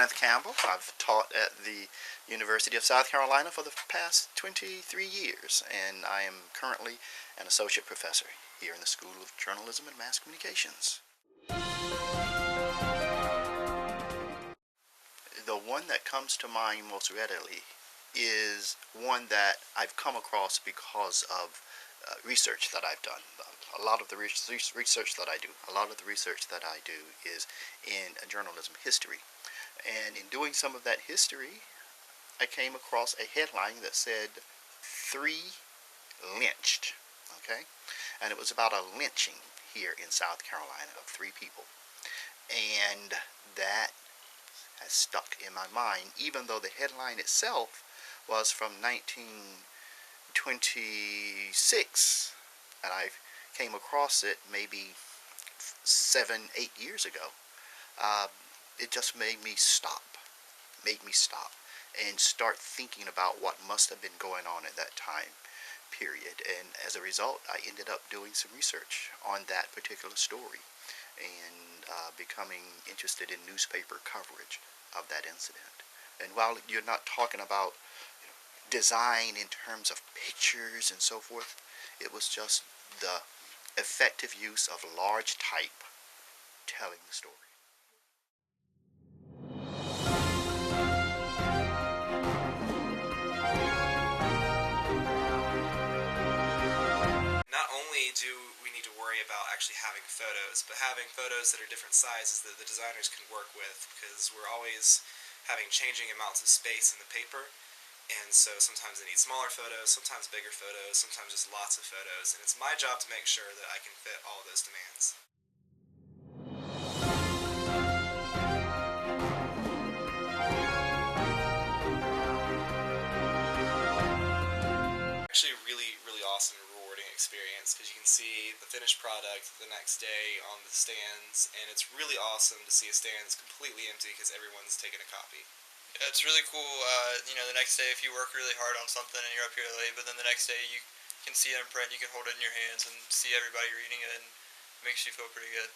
Kenneth Campbell. I've taught at the University of South Carolina for the past 23 years, and I am currently an associate professor here in the School of Journalism and Mass Communications. The one that comes to mind most readily is one that I've come across because of research that I've done. A lot of the research that I do is in journalism history. And in doing some of that history, I came across a headline that said, 3 lynched, okay? And it was about a lynching here in South Carolina of 3 people. And that has stuck in my mind, even though the headline itself was from 1926, and I came across it maybe 7-8 years ago. It just made me stop and start thinking about what must have been going on at that time period. And as a result, I ended up doing some research on that particular story and becoming interested in newspaper coverage of that incident. And while you're not talking about design in terms of pictures and so forth, it was just the effective use of large type telling the story. Not only do we need to worry about actually having photos, but having photos that are different sizes that the designers can work with, because we're always having changing amounts of space in the paper, and so sometimes they need smaller photos, sometimes bigger photos, sometimes just lots of photos, and it's my job to make sure that I can fit all of those demands. Actually really awesome and rewarding experience, because you can see the finished product the next day on the stands, and it's really awesome to see a stand that's completely empty because everyone's taken a copy. Yeah, it's really cool, the next day if you work really hard on something and you're up here late, but then the next day you can see it in print, you can hold it in your hands and see everybody reading it, and it makes you feel pretty good.